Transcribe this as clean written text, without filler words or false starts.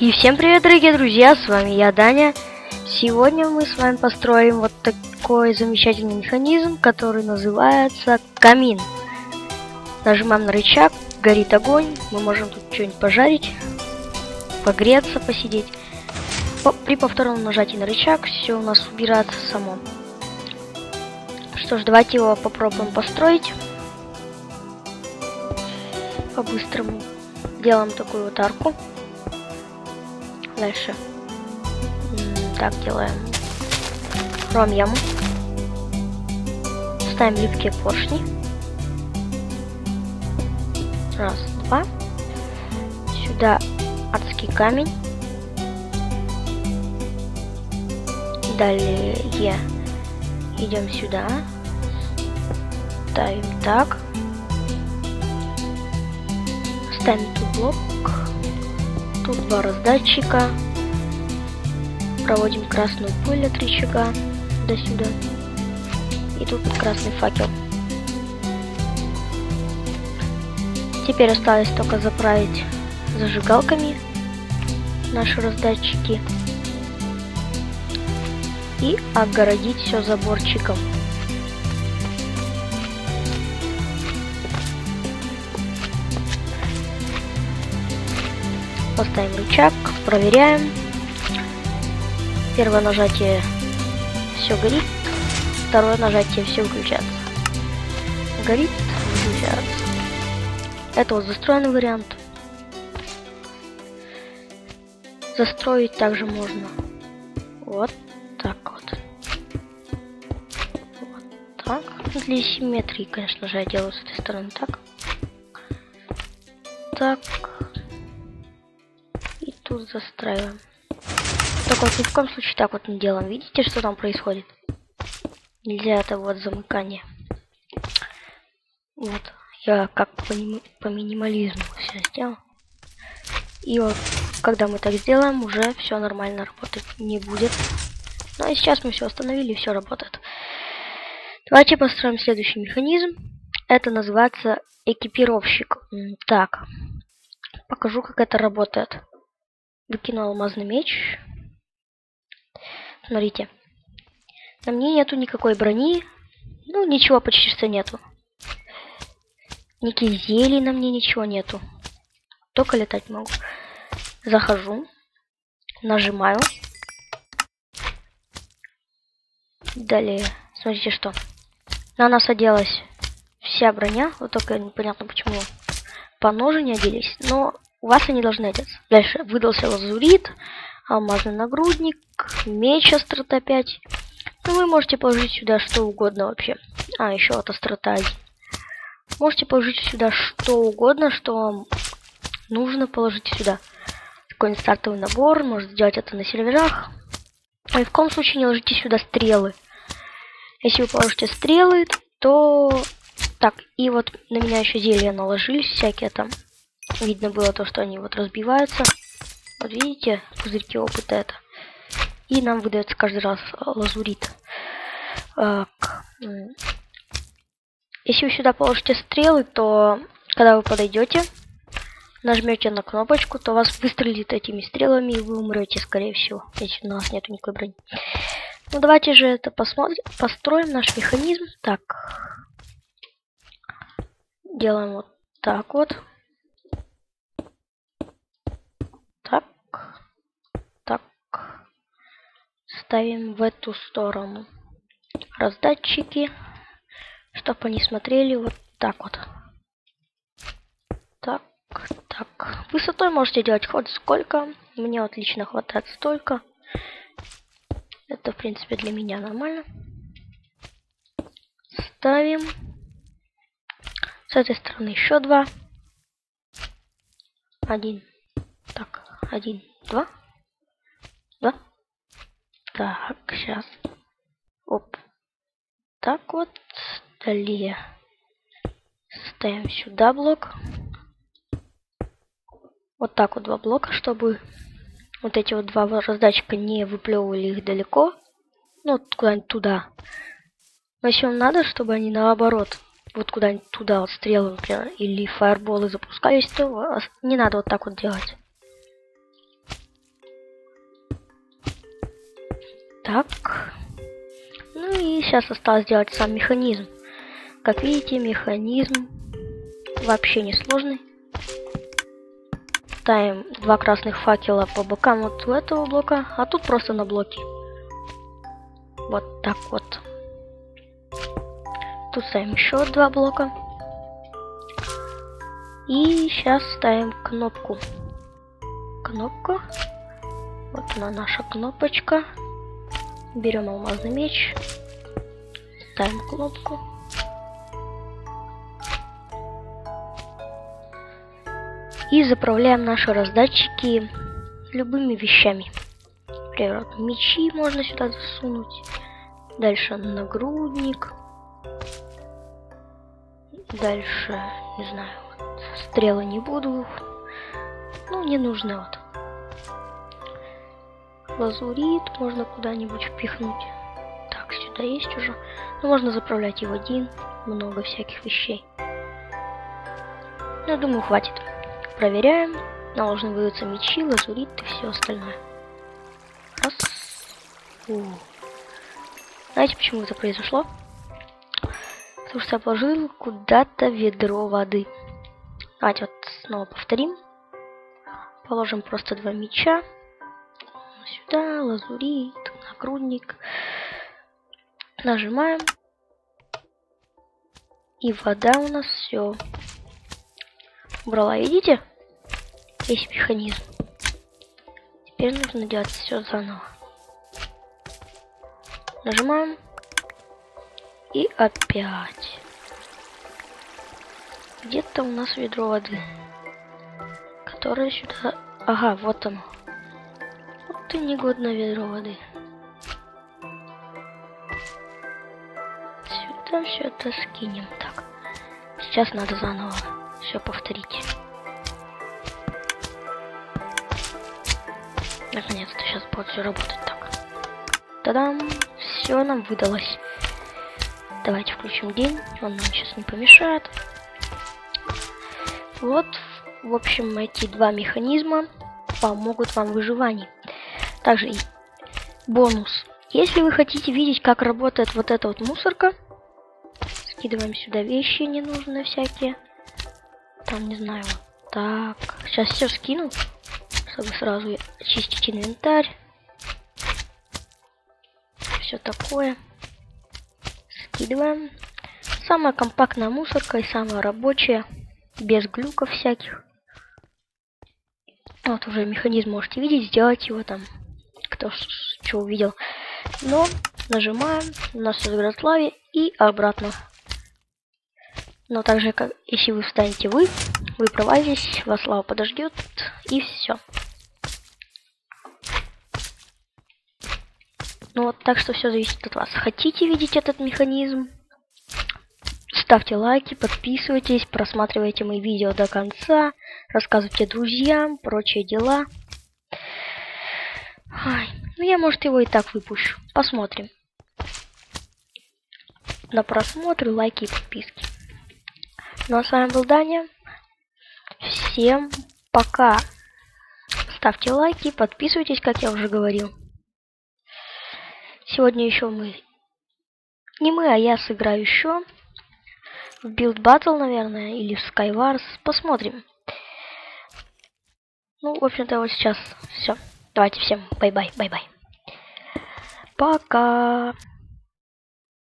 И всем привет, дорогие друзья, с вами я, Даня. Сегодня мы с вами построим вот такой замечательный механизм, который называется камин. Нажимаем на рычаг, горит огонь, мы можем тут что-нибудь пожарить, погреться, посидеть. При повторном нажатии на рычаг все у нас убирается само. Что ж, давайте его попробуем построить. По-быстрому делаем такую вот арку. Дальше так делаем хром-яму. Ставим липкие поршни. Раз, два. Сюда адский камень. Далее идем сюда. Ставим так. Ставим тут блок. Тут два раздатчика. Проводим красную пыль от рычага до сюда. И тут красный факел. Теперь осталось только заправить зажигалками наши раздатчики и огородить все заборчиком. Поставим рычаг, проверяем. Первое нажатие все горит, второе нажатие все выключается. Горит, выключается. Это вот застроенный вариант. Застроить также можно вот так вот. Вот так. Для симметрии, конечно же, я делаю с этой стороны так. Так. И тут застраиваем. Так вот, ни в коем случае так вот не делаем. Видите, что там происходит? Нельзя это вот замыкание. Вот. Я как по минимализму все сделал. И вот, когда мы так сделаем, уже все нормально работать не будет. Ну и сейчас мы все остановили, и все работает. Давайте построим следующий механизм. Это называется экипировщик. Так. Покажу, как это работает. Выкину алмазный меч. Смотрите. На мне нету никакой брони. Ну, ничего почти что нету. Никаких зелий на мне ничего нету. Только летать могу. Захожу. Нажимаю. Далее. Смотрите, что. На нас оделась вся броня. Вот только непонятно почему по ножу не оделись. Но у вас они должны одеться. Дальше. Выдался лазурит. Алмазный нагрудник, меч острота 5. Ну, вы можете положить сюда что угодно вообще. А, еще вот острота 1. Можете положить сюда что угодно, что вам нужно положить сюда. Какой-нибудь стартовый набор, может сделать это на серверах. И в каком случае не ложите сюда стрелы. Если вы положите стрелы, то... Так, и вот на меня еще зелья наложились всякие там. Видно было то, что они вот разбиваются. Вот видите, пузырьки опыта это. И нам выдается каждый раз лазурит. Если вы сюда положите стрелы, то когда вы подойдете, нажмете на кнопочку, то вас выстрелит этими стрелами, и вы умрете, скорее всего, если у нас нету никакой брони. Ну давайте же это посмотрим, построим наш механизм. Так. Делаем вот так вот. Так, ставим в эту сторону раздатчики, чтобы они смотрели вот так вот. Так. Высотой можете делать хоть сколько. Мне отлично хватает столько. Это, в принципе, для меня нормально. Ставим. С этой стороны еще два. Один. Так, 1, 2. Да? Так, сейчас. Оп. Так вот. Далее. Ставим сюда блок. Вот так вот два блока, чтобы вот эти вот два раздатчика не выплевывали их далеко. Ну, куда-нибудь туда. Но если вам надо, чтобы они наоборот вот куда-нибудь туда вот стрелы, например, или фаерболы запускались, то не надо вот так вот делать. Так. Ну и сейчас осталось сделать сам механизм. Как видите, механизм вообще не сложный. Ставим 2 красных факела по бокам вот у этого блока, а тут просто на блоке. Вот так вот. Тут ставим еще 2 блока. И сейчас ставим кнопку. Кнопка. Вот она, наша кнопочка. Берем алмазный меч. Ставим кнопку. И заправляем наши раздатчики любыми вещами. Например, мечи можно сюда засунуть. Дальше нагрудник. Дальше, не знаю, вот, стрелы не буду. Ну, не нужно вот. Лазурит можно куда-нибудь впихнуть. Так, сюда есть уже. Но можно заправлять и в один. Много всяких вещей. Я думаю, хватит. Проверяем. Нам должны выдаться мечи, лазурит и все остальное. Раз. Знаете, почему это произошло? Потому что я положил куда-то ведро воды. Давайте вот снова повторим. Положим просто 2 меча. Сюда, лазурит, нагрудник. Нажимаем. И вода у нас все. Убрала, видите? Весь механизм. Теперь нужно делать все заново. Нажимаем. И опять. Где-то у нас ведро воды. Которое сюда... Ага, вот оно. Вот и негодное ведро воды. Сюда все это скинем. Так. Сейчас надо заново все повторить. Наконец-то сейчас будет все работать так. Та-дам! Все нам выдалось. Давайте включим день. Он нам сейчас не помешает. Вот, в общем, эти 2 механизма помогут вам в выживании. Также и бонус. Если вы хотите видеть, как работает вот эта вот мусорка, скидываем сюда вещи ненужные всякие. Там, не знаю, вот так. Сейчас все скину, чтобы сразу очистить инвентарь. Все такое. Скидываем. Самая компактная мусорка и самая рабочая. Без глюков всяких. Вот уже механизм можете видеть. Сделать его там. Кто что увидел. Но нажимаем. У нас все загорает в лаве. И обратно. Но также, как если вы встанете вы провалитесь, вас лава подождет. И все. Ну вот, так что все зависит от вас. Хотите видеть этот механизм? Ставьте лайки, подписывайтесь, просматривайте мои видео до конца, рассказывайте друзьям, прочие дела. Ай, ну я, может, его и так выпущу. Посмотрим. На просмотр, лайки и подписки. Ну а с вами был Даня. Всем пока. Ставьте лайки, подписывайтесь, как я уже говорил. Сегодня еще не мы, а я сыграю еще в Build Battle, наверное, или в Skywars. Посмотрим. Ну, в общем-то, вот сейчас все. Давайте всем бай-бай, бай-бай. Пока.